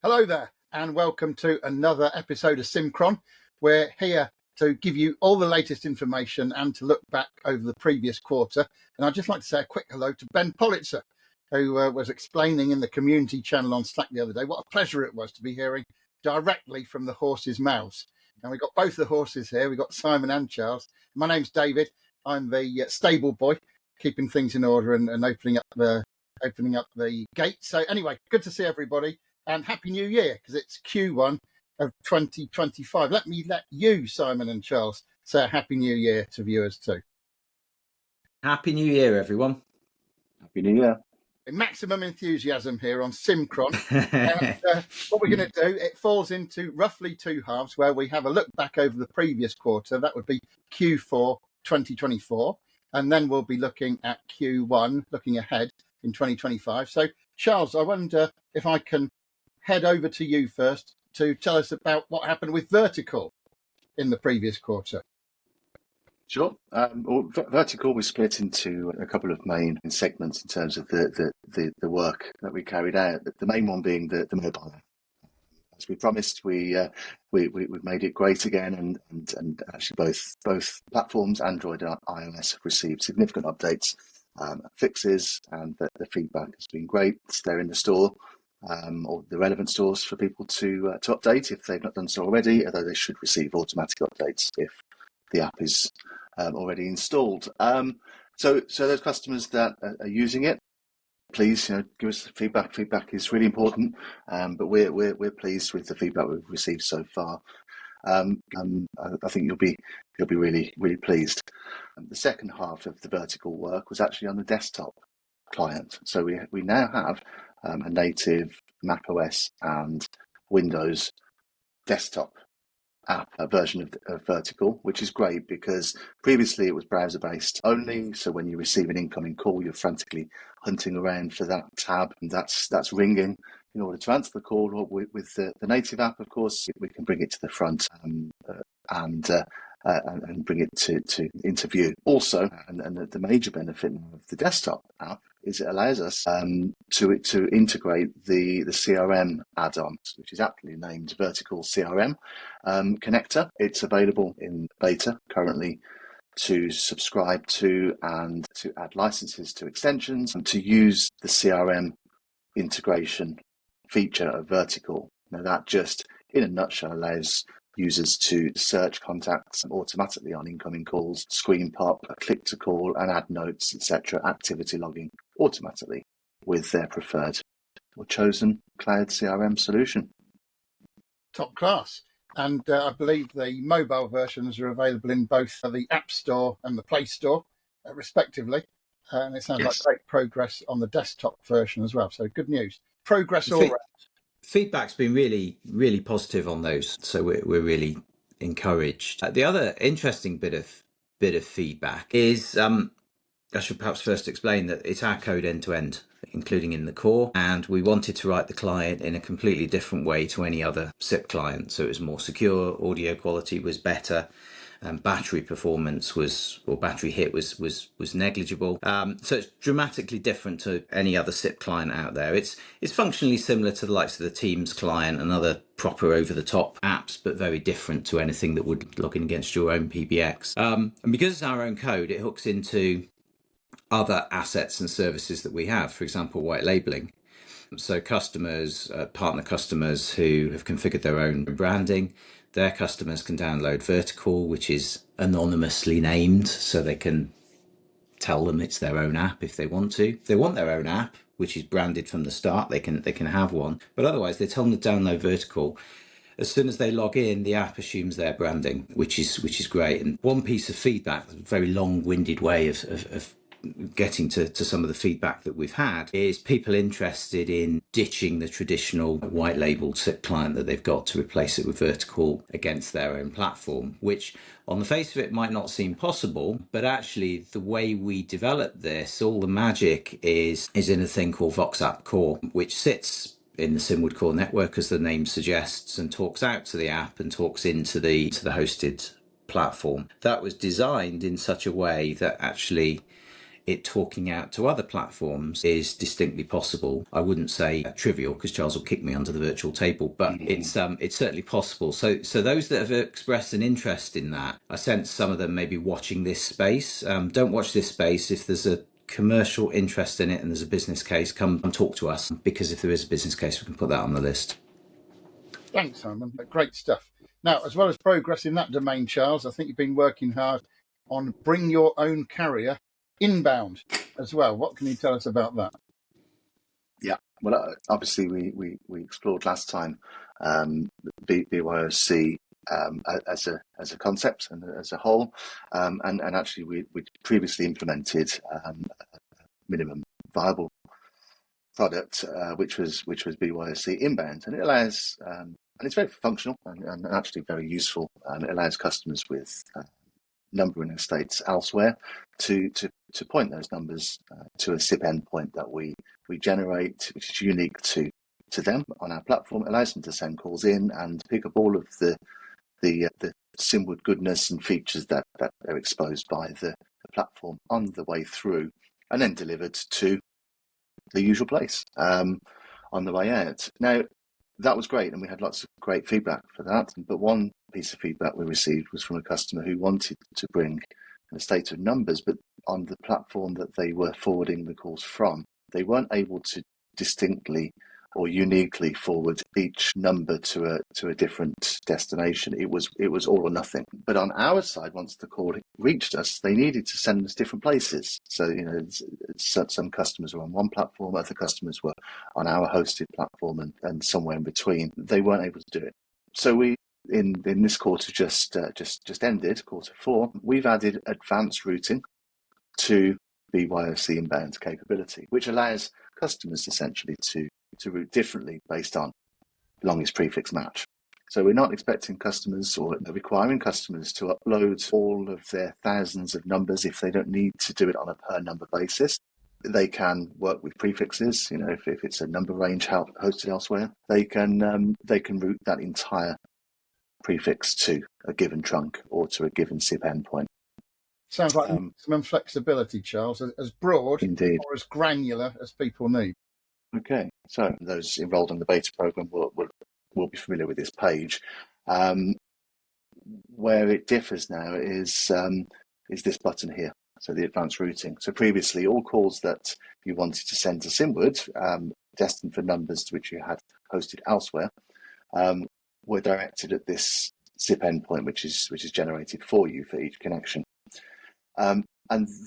Hello there, and welcome to another episode of SimCron. We're here to give you all the latest information and to look back over the previous quarter. And I'd just like to say a quick hello to Ben Politzer, who was explaining in the community channel on Slack the other day what a pleasure it was to be hearing directly from the horses' mouths. And we've got both the horses here. We've got Simon and Charles. My name's David. I'm the stable boy, keeping things in order and opening up the gate. So anyway, good to see everybody. And Happy New Year, because it's Q1 of 2025. Let you, Simon and Charles, say a Happy New Year to viewers too. Happy New Year, everyone. Happy New Year. Maximum enthusiasm here on SimCron. And what we're going to do, it falls into roughly two halves where we have a look back over the previous quarter. That would be Q4 2024. And then we'll be looking at Q1, looking ahead in 2025. So, Charles, I wonder if I can head over to you first to tell us about what happened with VertiCall in the previous quarter. Sure. VertiCall was split into a couple of main segments in terms of the work that we carried out. The main one being the mobile app. As we promised, we've made it great again, and actually both platforms, Android and iOS, have received significant updates, fixes, and the feedback has been great. They're in the store. Or the relevant stores for people to update if they've not done so already, although they should receive automatic updates if the app is already installed. So those customers that are using it, please give us feedback. Feedback is really important, but we're pleased with the feedback we've received so far. I think you'll be really pleased. The second half of the VertiCall work was actually on the desktop client. So we now have a native macOS and Windows desktop app version of VertiCall, which is great because previously it was browser-based only. So when you receive an incoming call, you're frantically hunting around for that tab, and that's ringing in order to answer the call. With the native app, of course, we can bring it to the front and bring it to interview. Also, and the major benefit of the desktop app is it allows us to integrate the CRM add-on, which is aptly named VertiCall CRM connector. It's available in beta currently to subscribe to and to add licenses to extensions and to use the CRM integration feature of VertiCall. Now that just, in a nutshell, allows users to search contacts automatically on incoming calls, screen pop, click to call, and add notes, etc., activity logging automatically with their preferred or chosen cloud CRM solution. Top class. And I believe the mobile versions are available in both the App Store and the Play Store, respectively. And it sounds like great progress on the desktop version as well. So good news. Progress all around. Feedback's been really positive on those, so we're really encouraged. The other interesting bit of feedback is I should perhaps first explain that it's our code end to end, including in the core, and we wanted to write the client in a completely different way to any other SIP client, so it was more secure, audio quality was better. Battery performance battery hit was negligible. So it's dramatically different to any other SIP client out there. It's functionally similar to the likes of the Teams client and other proper over-the-top apps, but very different to anything that would log in against your own PBX. And because it's our own code, it hooks into other assets and services that we have, for example, white labeling. So customers, partner customers who have configured their own branding, their customers can download VertiCall, which is anonymously named, so they can tell them it's their own app if they want to. If they want their own app, which is branded from the start, they can have one. But otherwise, they tell them to download VertiCall. As soon as they log in, the app assumes their branding, which is great. And one piece of feedback, a very long-winded way of getting to some of the feedback that we've had, is people interested in ditching the traditional white labeled SIP client that they've got to replace it with VertiCall against their own platform, which on the face of it might not seem possible, but actually the way we develop this, all the magic is in a thing called VertiCall App Core, which sits in the Simwood Core network, as the name suggests, and talks out to the app and talks into the hosted platform. That was designed in such a way that actually it talking out to other platforms is distinctly possible. I wouldn't say trivial, because Charles will kick me under the virtual table, but it's certainly possible. So those that have expressed an interest in that, I sense some of them may be watching this space. Don't watch this space. If there's a commercial interest in it and there's a business case, come and talk to us, because if there is a business case, we can put that on the list. Thanks, Simon. Great stuff. Now, as well as progress in that domain, Charles, I think you've been working hard on Bring Your Own Carrier Inbound as well. What can you tell us about that? Yeah, well, obviously we explored last time BYoC as a concept and as a whole, and actually we previously implemented a minimum viable product, which was BYoC Inbound, and it allows and it's very functional and actually very useful. It allows customers with numbering estates elsewhere to point those numbers to a SIP endpoint that we generate, which is unique to them on our platform. It allows them to send calls in and pick up all of the Simwood goodness and features that are exposed by the platform on the way through, and then delivered to the usual place on the way out. Now, that was great, and we had lots of great feedback for that. But one piece of feedback we received was from a customer who wanted to bring an estate of numbers, but on the platform that they were forwarding the calls from, they weren't able to distinctly or uniquely forward each number to a different destination. It was all or nothing. But on our side, once the call reached us, they needed to send us different places. So, some customers were on one platform, other customers were on our hosted platform, and somewhere in between. They weren't able to do it. So we, in this quarter just ended, Q4, we've added advanced routing to BYoC Inbound capability, which allows customers essentially to route differently based on longest prefix match. So we're not expecting customers or requiring customers to upload all of their thousands of numbers if they don't need to do it on a per number basis. They can work with prefixes. If it's a number range hosted elsewhere, they can route that entire prefix to a given trunk or to a given SIP endpoint. Sounds like maximum flexibility, Charles, as broad indeed, or as granular as people need. Okay, so those enrolled in the beta program will be familiar with this page. Where it differs now is this button here, so the advanced routing. So previously, all calls that you wanted to send to Simwood, destined for numbers to which you had hosted elsewhere, were directed at this SIP endpoint, which is generated for you for each connection. And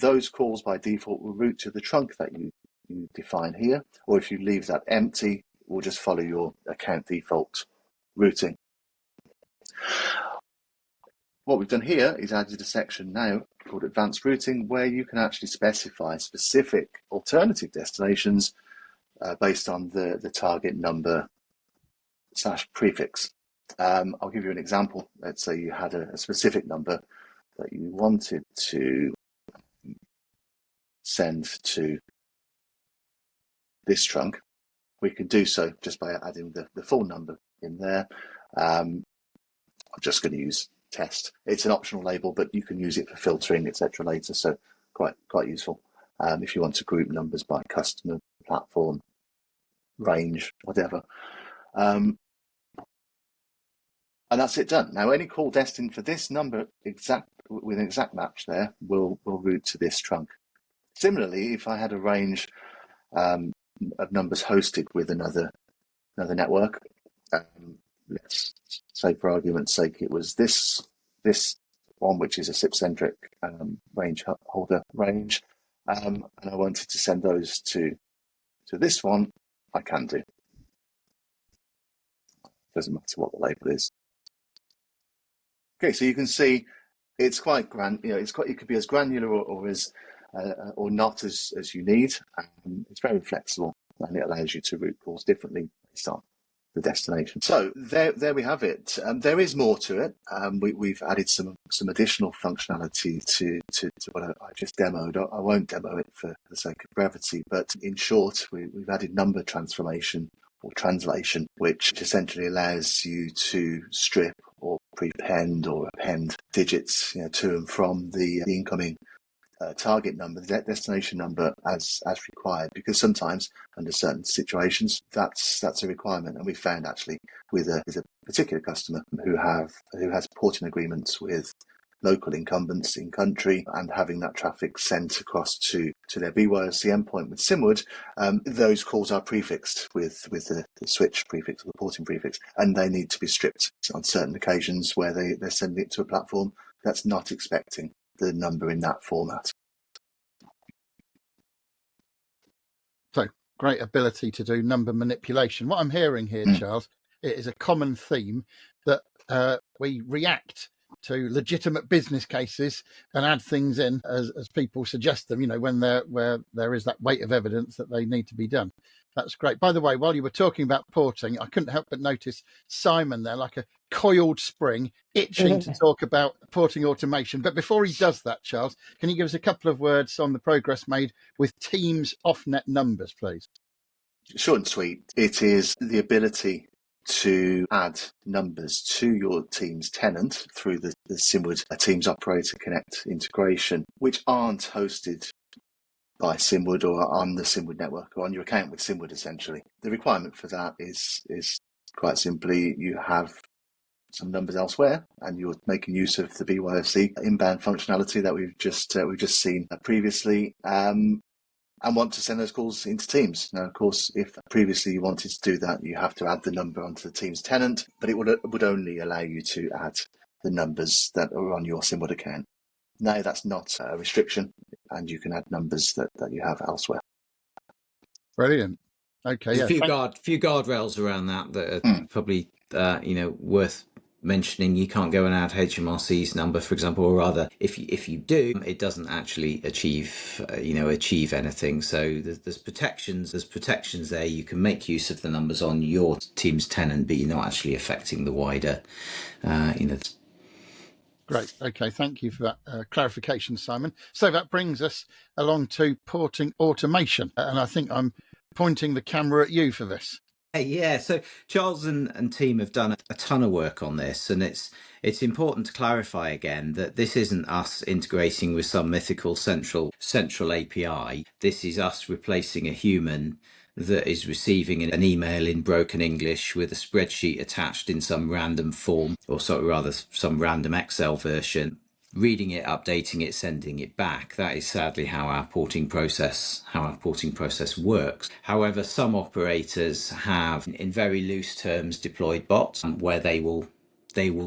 those calls by default will route to the trunk that you define here, or if you leave that empty, we'll just follow your account default routing. What we've done here is added a section now called Advanced Routing, where you can actually specify specific alternative destinations based on the target number / prefix. I'll give you an example. Let's say you had a specific number that you wanted to send to this trunk. We can do so just by adding the full number in there. I'm just going to use test. It's an optional label, but you can use it for filtering, etc. later. So quite useful if you want to group numbers by customer, platform, range, whatever. And that's it done. Now, any call destined for this number with an exact match there will route to this trunk. Similarly, if I had a range of numbers hosted with another network, let's say for argument's sake it was this one, which is a Sipcentric range holder range, and I wanted to send those to this one, I can do. Doesn't matter what the label is. Okay, so you can see it's quite it could be as granular or as or not as you need. It's very flexible, and it allows you to route calls differently based on the destination. So there we have it. There is more to it. We've added some additional functionality to what I just demoed. I won't demo it for the sake of brevity, but in short, we've added number transformation or translation, which essentially allows you to strip or prepend or append digits to and from the incoming target number, the destination number as required, because sometimes under certain situations that's a requirement. And we found actually with a particular customer who has porting agreements with local incumbents in country and having that traffic sent across to their BYoC endpoint with Simwood, those calls are prefixed with the switch prefix or the porting prefix, and they need to be stripped on certain occasions where they're sending it to a platform that's not expecting the number in that format. So great ability to do number manipulation. What I'm hearing here, Charles, it is a common theme that we react to legitimate business cases and add things in as people suggest them, when where there is that weight of evidence that they need to be done. That's great. By the way, while you were talking about porting, I couldn't help but notice Simon there, like a coiled spring, itching to talk about porting automation. But before he does that, Charles, can you give us a couple of words on the progress made with Teams off-net numbers, please? Short and sweet. It is the ability to add numbers to your Teams tenant through the Simwood Teams Operator Connect integration, which aren't hosted by Simwood or on the Simwood network or on your account with Simwood, essentially. The requirement for that is quite simply you have some numbers elsewhere and you're making use of the BYoC Inbound functionality that we've just seen previously, and want to send those calls into Teams. Now, of course, if previously you wanted to do that, you have to add the number onto the Teams tenant, but it would only allow you to add the numbers that are on your Simwood account. Now that's not a restriction, and you can add numbers that you have elsewhere. Brilliant. Okay, There's a few guardrails around that are probably worth mentioning. You can't go and add HMRC's number, for example, or rather, if you do, it doesn't actually achieve anything. So there's protections. There's protections there. You can make use of the numbers on your Teams tenant, but you're not actually affecting the wider. Great. Okay, thank you for that clarification, Simon. So that brings us along to porting automation, and I think I'm pointing the camera at you for this. Yeah, so Charles and team have done a ton of work on this, and it's important to clarify again that this isn't us integrating with some mythical central API. This is us replacing a human that is receiving an email in broken English with a spreadsheet attached in some random form, or some random Excel version, reading it, updating it, sending it back. That is sadly how our porting process works. However, some operators have, in very loose terms, deployed bots where they will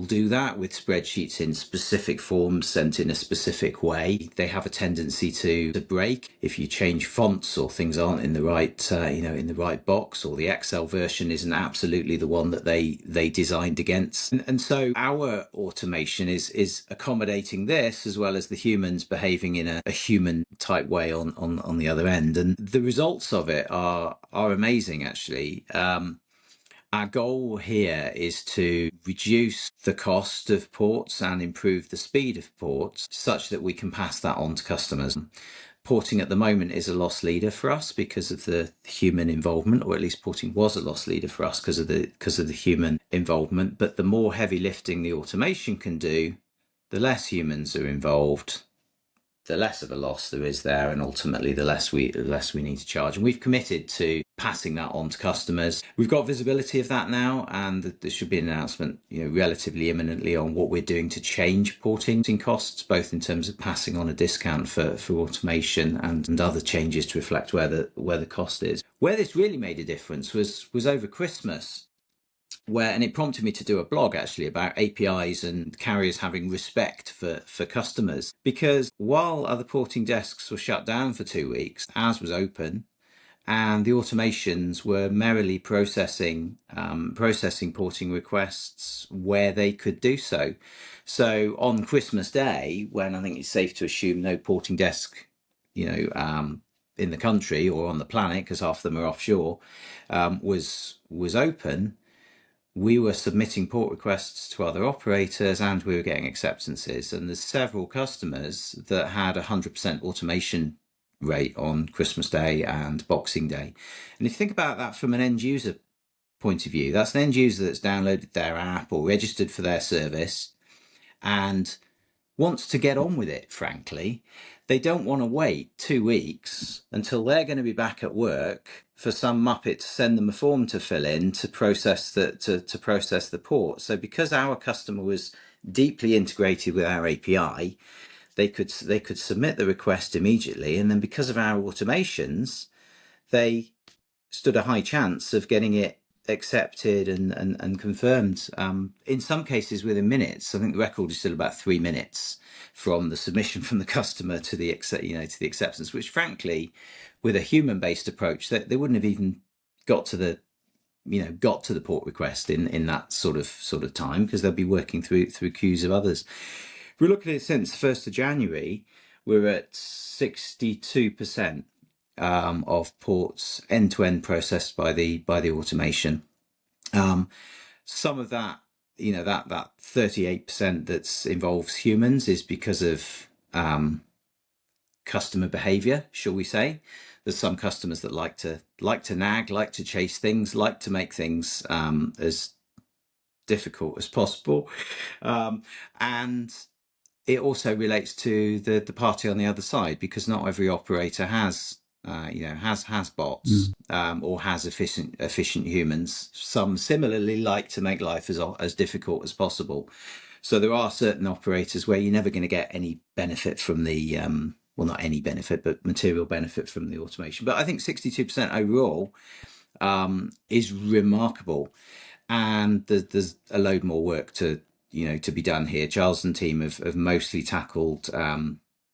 do that with spreadsheets in specific forms sent in a specific way. They have a tendency to break if you change fonts or things aren't in the right in the right box, or the Excel version isn't absolutely the one that they designed against. And so our automation is accommodating this, as well as the humans behaving in a human type way on the other end. And the results of it are amazing, actually. Our goal here is to reduce the cost of ports and improve the speed of ports such that we can pass that on to customers. Porting at the moment is a loss leader for us because of the human involvement, or at least porting was a loss leader for us because of the human involvement. But the more heavy lifting the automation can do, the less humans are involved, the less of a loss there is there, and ultimately the less we need to charge. And we've committed to passing that on to customers. We've got visibility of that now, and there should be an announcement, relatively imminently on what we're doing to change porting costs, both in terms of passing on a discount for automation and other changes to reflect where the cost is. Where this really made a difference was over Christmas, and it prompted me to do a blog actually about APIs and carriers having respect for customers, because while other porting desks were shut down for 2 weeks, ours was open, and the automations were merrily processing porting requests where they could do so. So on Christmas Day, when I think it's safe to assume no porting desk, in the country or on the planet, because half of them are offshore, was open, we were submitting port requests to other operators and we were getting acceptances. And there's several customers that had 100% automation rate on Christmas Day and Boxing Day. And if you think about that from an end user point of view, that's an end user that's downloaded their app or registered for their service, and wants to get on with it, frankly. They don't want to wait 2 weeks until they're going to be back at work for some muppet to send them a form to fill in to process to process the port. So because our customer was deeply integrated with our API, they could submit the request immediately, and then because of our automations, they stood a high chance of getting it accepted and confirmed. In some cases within minutes. I think the record is still about 3 minutes from the submission from the customer to the acceptance, which frankly, with a human-based approach, that they wouldn't have even got to the port request in that sort of time, because they'll be working through queues of others. If we look at it since the 1st of January, we're at 62% of ports end-to-end processed by the automation. Some of that, that 38% that involves humans is because of customer behavior, shall we say. There's some customers that like to nag, like to chase things, like to make things as difficult as possible, and it also relates to the party on the other side, because not every operator has bots or has efficient humans. Some similarly like to make life as difficult as possible. So there are certain operators where you're never going to get any benefit from the not any benefit, but material benefit from the automation. But I think 62% overall is remarkable, and there's a load more work to be done here. Charles and team have mostly tackled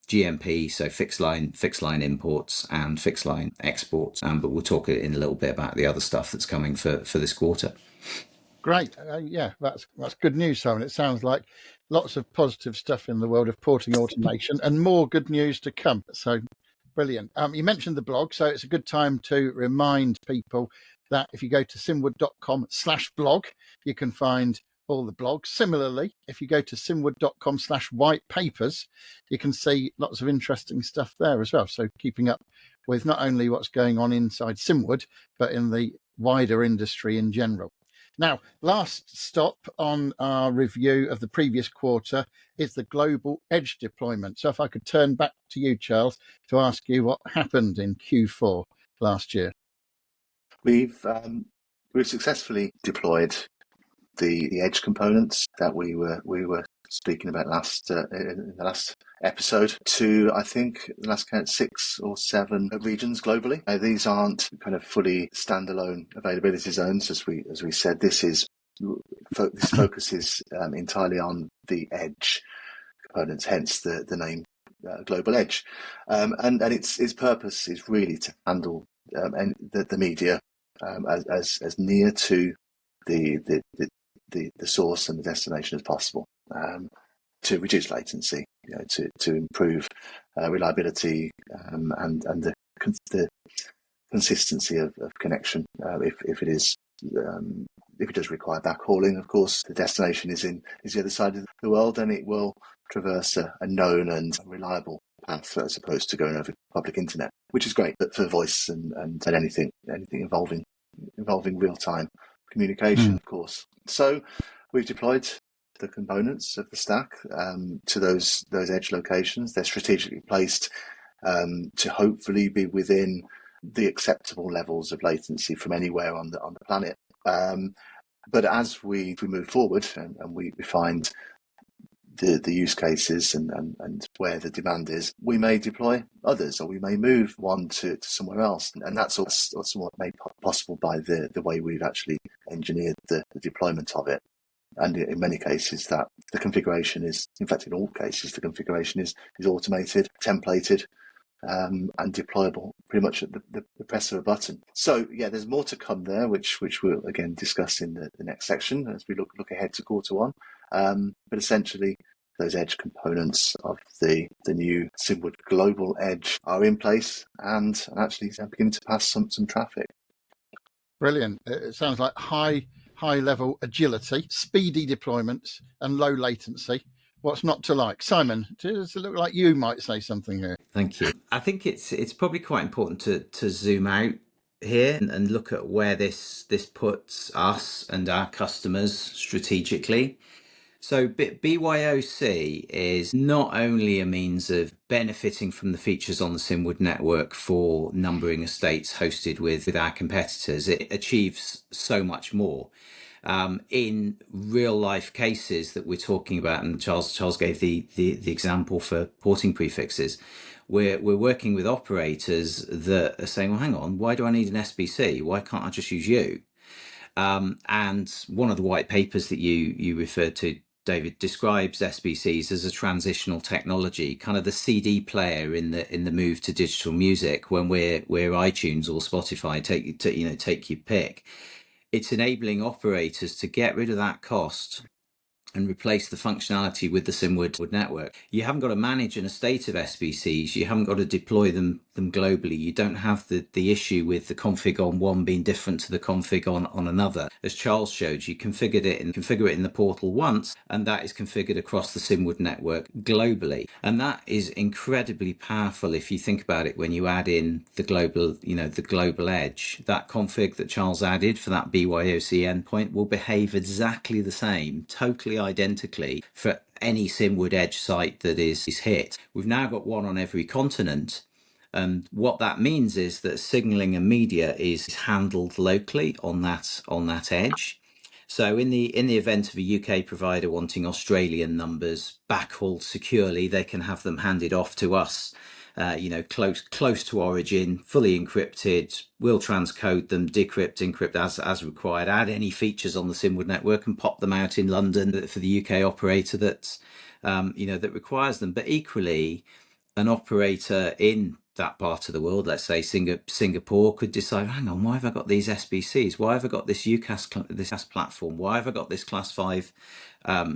GMP, so fixed line imports and fixed line exports. But we'll talk in a little bit about the other stuff that's coming for this quarter. Great. Yeah, that's good news, Simon. It sounds like lots of positive stuff in the world of porting automation and more good news to come. So brilliant. You mentioned the blog, so it's a good time to remind people that if you go to simwood.com/blog, you can find all the blogs. Similarly, if you go to simwood.com/whitepapers, you can see lots of interesting stuff there as well. So keeping up with not only what's going on inside Simwood, but in the wider industry in general. Now, last stop on our review of the previous quarter is the global edge deployment. So if I could turn back to you, Charles, to ask you what happened in Q4 last year. We've successfully deployed the edge components that we were speaking about in the last episode to, I think, the last count, 6 or 7 regions globally. These aren't kind of fully standalone availability zones, as we said. This focuses entirely on the edge components, hence the name Global Edge, and its purpose is really to handle the media as near to the source and the destination as possible, to reduce latency, to improve reliability and the consistency of connection. If it does require backhauling, of course, the destination is the other side of the world, and it will traverse a known and reliable path as opposed to going over public internet, which is great, but for voice and anything involving real-time communication, of course. So we've deployed the components of the stack to those edge locations. They're strategically placed to hopefully be within the acceptable levels of latency from anywhere on the planet. But as we move forward and we find the use cases and where the demand is, we may deploy others, or we may move one to somewhere else. And that's also somewhat made possible by the way we've actually engineered the deployment of it. And in many cases, that the configuration is, in fact, in all cases, the configuration is automated, templated, and deployable pretty much at the press of a button. So yeah, there's more to come there, which we'll again discuss in the next section as we look ahead to quarter one. But essentially, those edge components of the new Simwood Global Edge are in place and actually beginning to pass some traffic. Brilliant. It sounds like high level agility, speedy deployments, and low latency. What's not to like? Simon, does it look like you might say something here? Thank you. I think it's probably quite important to zoom out here and look at where this puts us and our customers strategically. So BYoC is not only a means of benefiting from the features on the Simwood network for numbering estates hosted with our competitors, it achieves so much more. In real life cases that we're talking about, and Charles gave the example for porting prefixes, we're working with operators that are saying, well, hang on, why do I need an SBC? Why can't I just use you? And one of the white papers that you referred to, David, describes SBCs as a transitional technology, kind of the CD player in the move to digital music. When we're iTunes or Spotify, take your pick. It's enabling operators to get rid of that cost and replace the functionality with the Simwood network. You haven't got to manage an estate of SBCs. You haven't got to deploy them globally. You don't have the issue with the config on one being different to the config on another. As Charles showed, you configure it in the portal once, and that is configured across the Simwood network globally. And that is incredibly powerful if you think about it when you add in the global edge. That config that Charles added for that BYoC endpoint will behave exactly the same, totally identically for any Simwood edge site that is hit. We've now got one on every continent. And what that means is that signaling and media is handled locally on that edge. So in the event of a UK provider wanting Australian numbers backhauled securely, they can have them handed off to us, close to origin, fully encrypted. We'll transcode them, decrypt, encrypt as required, add any features on the Simwood network and pop them out in London for the UK operator that requires them. But equally, an operator in that part of the world, let's say Singapore, could decide, hang on, why have I got these SBCs? Why have I got this UCAS platform? Why have I got this class 5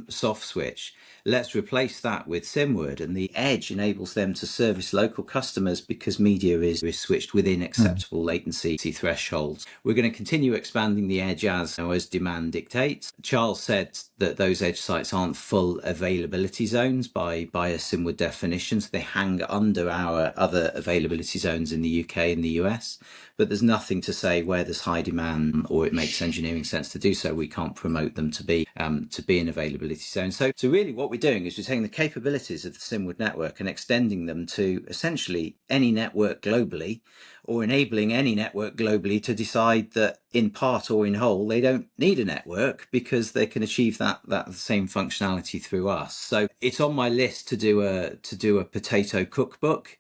soft switch? Let's replace that with Simwood, and the edge enables them to service local customers because media is switched within acceptable latency thresholds. We're going to continue expanding the edge as demand dictates. Charles said that those edge sites aren't full availability zones by a Simwood definition, so they hang under our other availability zones in the UK and the US. But there's nothing to say where there's high demand or it makes engineering sense to do so, we can't promote them to be an availability zone. So really what we're doing is we're taking the capabilities of the Simwood network and extending them to essentially any network globally, or enabling any network globally to decide that in part or in whole they don't need a network because they can achieve that same functionality through us. So it's on my list to do a potato cookbook,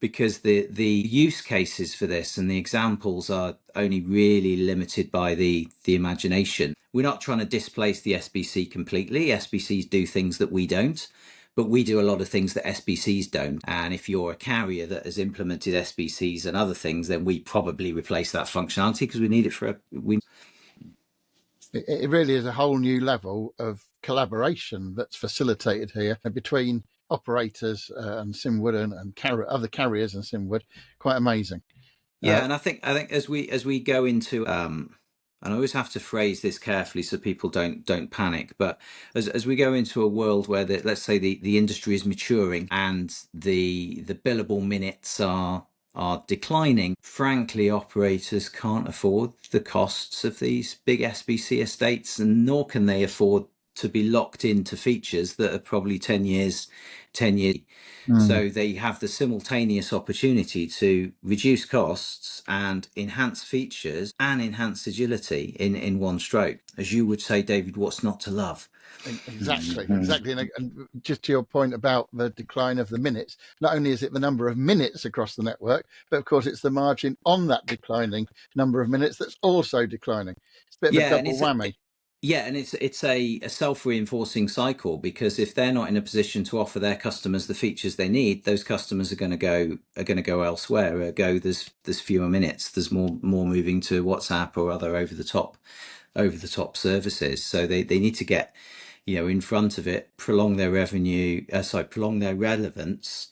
because the use cases for this and the examples are only really limited by the imagination. We're not trying to displace the SBC completely. SBCs do things that we don't, but we do a lot of things that SBCs don't. And if you're a carrier that has implemented SBCs and other things, then we probably replace that functionality because we need it It really is a whole new level of collaboration that's facilitated here between operators and Simwood and other carriers and Simwood. Quite amazing. Yeah, and I think as we go into and I always have to phrase this carefully so people don't panic, but as we go into a world where let's say the industry is maturing and the billable minutes are declining, frankly, operators can't afford the costs of these big SBC estates, and nor can they afford to be locked into features that are probably 10 years. So they have the simultaneous opportunity to reduce costs and enhance features and enhance agility in one stroke. As you would say, David, what's not to love? Exactly. And just to your point about the decline of the minutes, not only is it the number of minutes across the network, but of course it's the margin on that declining number of minutes that's also declining. It's a bit of a double whammy. Yeah, and it's a self-reinforcing cycle, because if they're not in a position to offer their customers the features they need, those customers are going to go elsewhere. There's fewer minutes. There's more moving to WhatsApp or other over the top services. So they need to get in front of it, prolong their relevance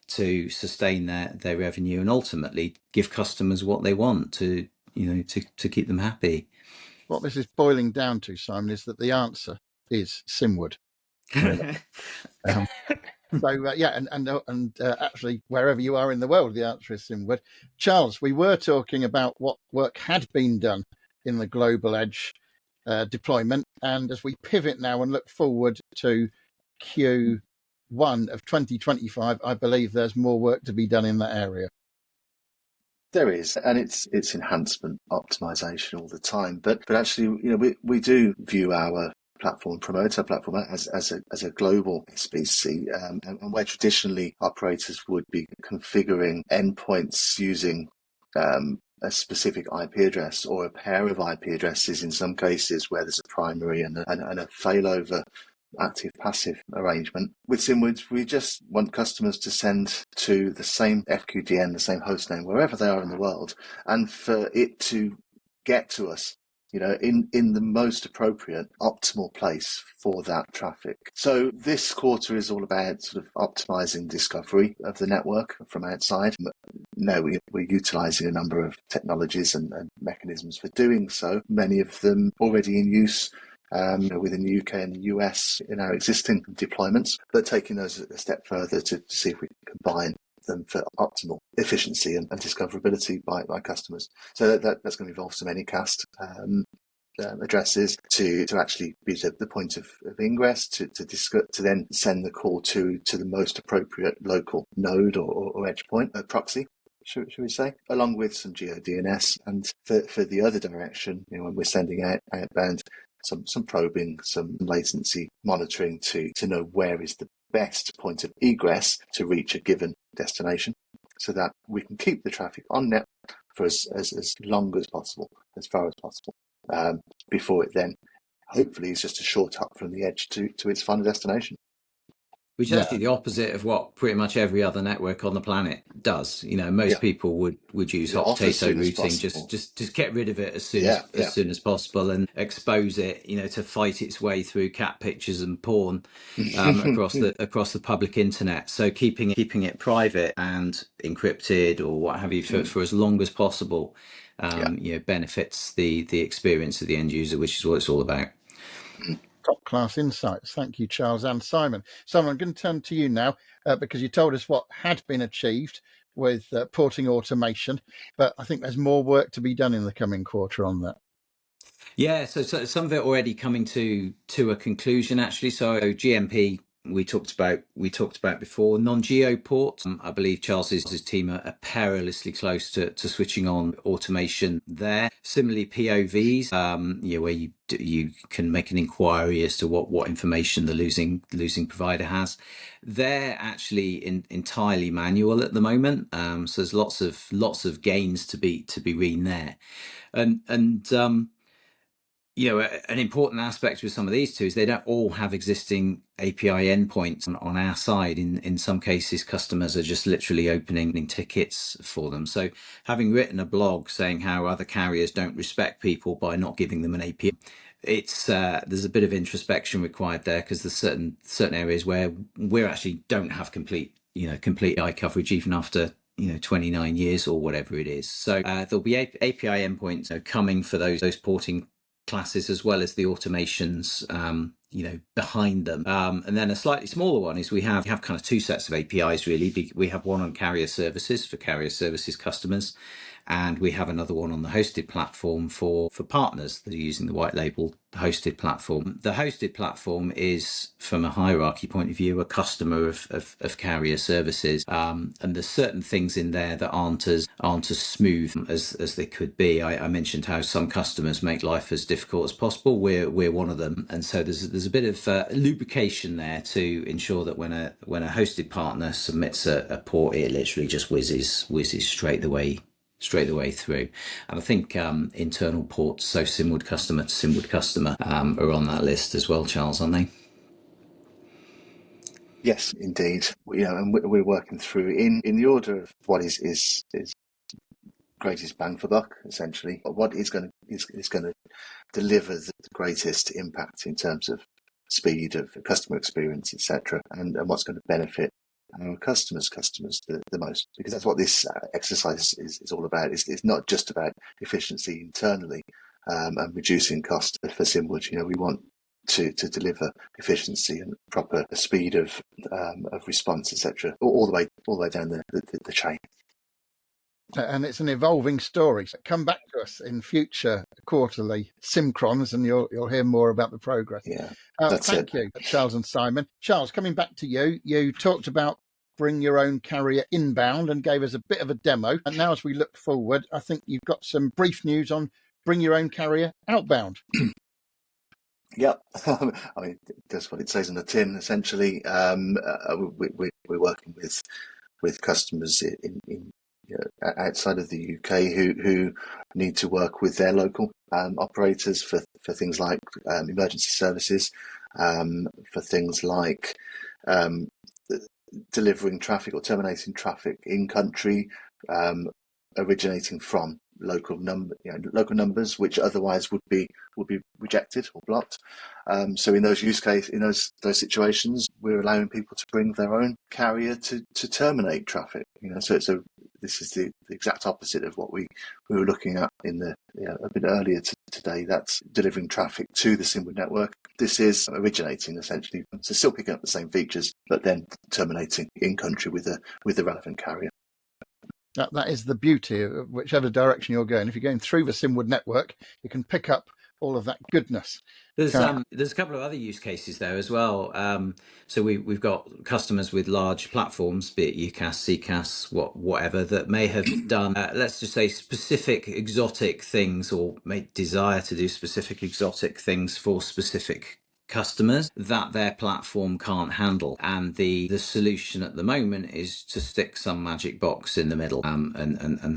to sustain their revenue, and ultimately give customers what they want to keep them happy. What this is boiling down to, Simon, is that the answer is Simwood. Actually, wherever you are in the world, the answer is Simwood. Charles, we were talking about what work had been done in the global edge deployment. And as we pivot now and look forward to Q1 of 2025, I believe there's more work to be done in that area. There is, and it's enhancement optimization all the time. But actually, we do view our platform, promote our platform as a global SBC, and where traditionally operators would be configuring endpoints using a specific IP address or a pair of IP addresses in some cases where there's a primary and a failover active-passive arrangement. With Simwood, we just want customers to send to the same FQDN, the same hostname, wherever they are in the world, and for it to get to us, in the most appropriate, optimal place for that traffic. So this quarter is all about sort of optimizing discovery of the network from outside. No, we're utilizing a number of technologies and mechanisms for doing so, many of them already in use within the UK and the US in our existing deployments, but taking those a step further to see if we can combine them for optimal efficiency and discoverability by customers. So that's going to involve some Anycast addresses to actually be the point of ingress to then send the call to the most appropriate local node or edge point, a proxy. Should we say, along with some GeoDNS, and for the other direction, when we're sending outbound, some probing, some latency monitoring to know where is the best point of egress to reach a given destination, so that we can keep the traffic on net for as long as possible, as far as possible, before it then hopefully is just a short hop from the edge to its final destination. Which is actually the opposite of what pretty much every other network on the planet does. Most people would use hot potato routing, just get rid of it as soon as possible and expose it, to fight its way through cat pictures and porn across the public internet. So keeping it private and encrypted or what have you for as long as possible, benefits the experience of the end user, which is what it's all about. Top class insights. Thank you, Charles and Simon. Simon, I'm going to turn to you now because you told us what had been achieved with porting automation, but I think there's more work to be done in the coming quarter on that. Yeah, so some of it already coming to a conclusion, actually. So GMP we talked about before. Non-geo ports, I believe Charles's team are perilously close to switching on automation there. Similarly, POVs, where you can make an inquiry as to what information the losing provider has. They're actually entirely manual at the moment. So there's lots of gains to be read there, and an important aspect with some of these two is they don't all have existing API endpoints on our side. In some cases, customers are just literally opening tickets for them. So having written a blog saying how other carriers don't respect people by not giving them an API, there's a bit of introspection required there, because there's certain areas where we actually don't have complete API coverage even after 29 years or whatever it is. So there'll be API endpoints coming for those porting classes, as well as the automations behind them, and then a slightly smaller one is we have kind of two sets of APIs really. We have one on carrier services for carrier services customers, and we have another one on the hosted platform for partners that are using the white label hosted platform. The hosted platform is, from a hierarchy point of view, a customer of carrier services, and there's certain things in there that aren't as smooth as they could be. I mentioned how some customers make life as difficult as possible. We're one of them, and so there's a bit of lubrication there to ensure that when a hosted partner submits a port, it literally just whizzes straight the way through. And I think internal ports, so Simwood customer to Simwood customer, are on that list as well, Charles, aren't they? Yes, indeed. And we're working through in the order of what is greatest bang for buck, essentially. What is going to deliver the greatest impact in terms of speed of customer experience, etc., and what's going to benefit our customers the most, because that's what this exercise is all about. It's not just about efficiency internally and reducing cost for Simwood. We want to deliver efficiency and proper speed of response, etc., all the way down the chain. And it's an evolving story. So come back to us in future quarterly SimCrons, and you'll hear more about the progress. Yeah, Thank you, Charles and Simon. Charles, coming back to you, you talked about bring your own carrier inbound and gave us a bit of a demo. And now as we look forward, I think you've got some brief news on bring your own carrier outbound. Yep, I mean that's what it says in the tin. Essentially, we're working with customers in outside of the UK who need to work with their local operators for things like emergency services, for things like delivering traffic or terminating traffic in country, originating from local numbers which otherwise would be rejected or blocked. So in those those situations, we're allowing people to bring their own carrier to terminate traffic. So this is the exact opposite of what we were looking at in the a bit earlier today. That's delivering traffic to the Simwood network. This is originating essentially, so still picking up the same features, but then terminating in country with the relevant carrier. That is the beauty of whichever direction you're going. If you're going through the Simwood network, you can pick up all of that goodness. There's a couple of other use cases there as well. So we've got customers with large platforms, be it UCaaS, CCaaS, whatever, that may have done, let's just say, specific exotic things, or may desire to do specific exotic things for specific customers that their platform can't handle, and the solution at the moment is to stick some magic box in the middle and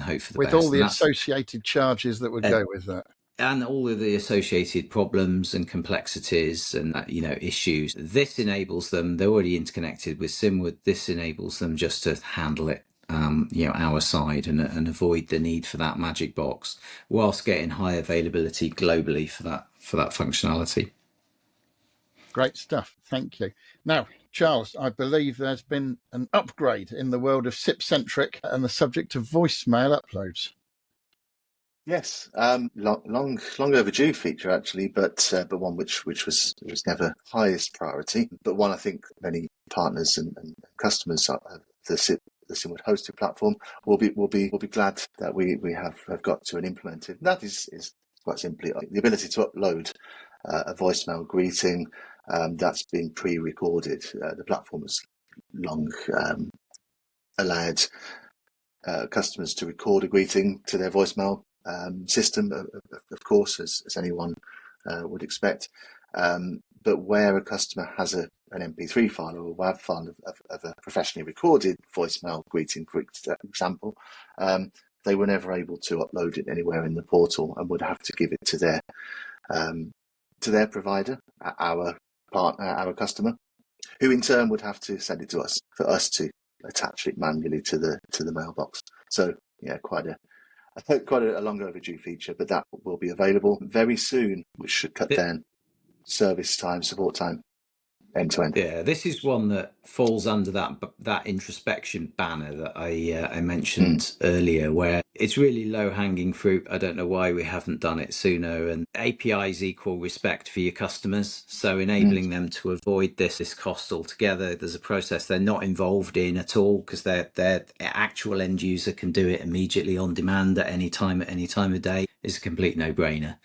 hope for the best. With all the associated charges that would go with that. And all of the associated problems and complexities and issues. This enables them, they're already interconnected with Simwood, this enables them just to handle it our side and avoid the need for that magic box, whilst getting high availability globally for that functionality. Great stuff. Thank you. Now, Charles, I believe there's been an upgrade in the world of Sipcentric and the subject of voicemail uploads. Yes, long overdue feature actually, but one which was never highest priority, but one I think many partners and customers of the Simwood hosted platform will be glad that we have got to and implemented. And that is quite simply the ability to upload a voicemail greeting that's been pre-recorded. The platform has long allowed customers to record a greeting to their voicemail system, of course, as anyone would expect. But where a customer has an MP3 file or a WAV file of a professionally recorded voicemail greeting, for example, they were never able to upload it anywhere in the portal and would have to give it to their provider, our partner, our customer, who in turn would have to send it to us for us to attach it manually to the mailbox. So yeah, quite a long overdue feature, but that will be available very soon, which should cut down service time, support time, end to end. Yeah, this is one that falls under that introspection banner that I mentioned earlier, where it's really low hanging fruit. I don't know why we haven't done it sooner. And APIs equal respect for your customers, so enabling them to avoid this cost altogether. There's a process they're not involved in at all, because their actual end user can do it immediately on demand at any time of day. Is a complete no-brainer.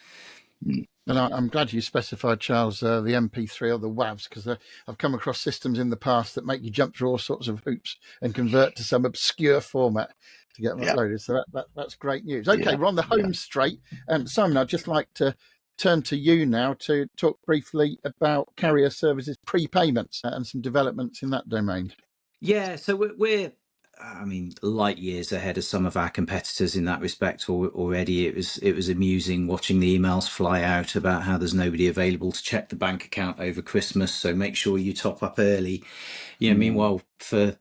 And I'm glad you specified, Charles, the MP3 or the WAVs, because I've come across systems in the past that make you jump through all sorts of hoops and convert to some obscure format to get them uploaded. So that's great news. Okay, we're on the home straight. And Simon, I'd just like to turn to you now to talk briefly about carrier services prepayments and some developments in that domain. Yeah, so we're light years ahead of some of our competitors in that respect already. It was amusing watching the emails fly out about how there's nobody available to check the bank account over Christmas, so make sure you top up early. Meanwhile, for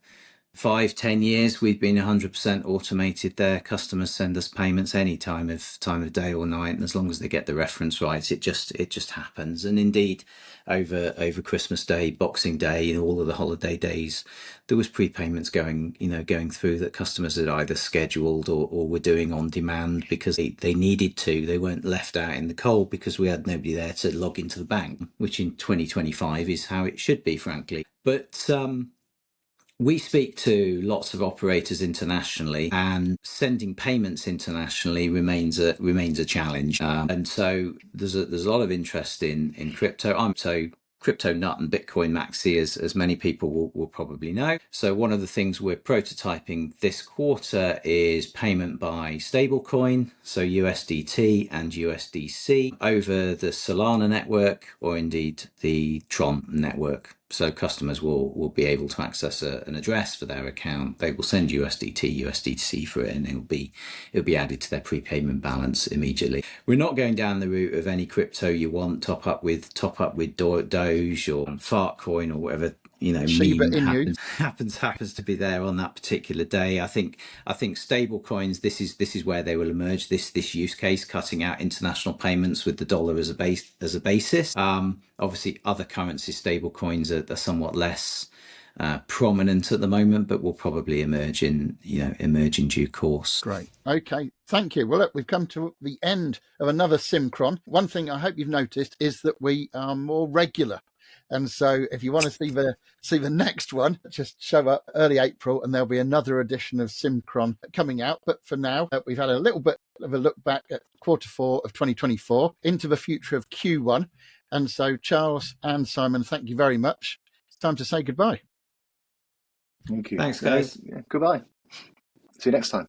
5-10 years we've been 100% automated. Their customers send us payments any time of day or night, and as long as they get the reference right, it just happens. And indeed, over Christmas Day, Boxing Day, and all of the holiday days, there was prepayments going through that customers had either scheduled or were doing on demand because they needed to. They weren't left out in the cold because we had nobody there to log into the bank, which in 2025 is how it should be, frankly. But We speak to lots of operators internationally, and sending payments internationally remains a challenge. And so there's a lot of interest in crypto. I'm so crypto nut and Bitcoin maxi, as many people will probably know. So one of the things we're prototyping this quarter is payment by stablecoin, so USDT and USDC, over the Solana network, or indeed the Tron network. So customers will be able to access an address for their account. They will send USDT, USDC for it, and it'll be added to their prepayment balance immediately. We're not going down the route of any crypto you want, top up with Doge or Fartcoin or whatever meme happens to be there on that particular day. I think stable coins, this is where they will emerge, this use case, cutting out international payments with the dollar as a basis. Obviously other currency stable coins are somewhat less prominent at the moment, but will probably emerge in due course. Great. Okay. Thank you. Well, look, we've come to the end of another SimCron. One thing I hope you've noticed is that we are more regular. And so if you want to see the next one, just show up early April and there'll be another edition of SimCron coming out. But for now, we've had a little bit of a look back at Q4 of 2024 into the future of Q1. And so Charles and Simon, thank you very much. It's time to say goodbye. Thank you. Thanks, guys. Yeah, goodbye. See you next time.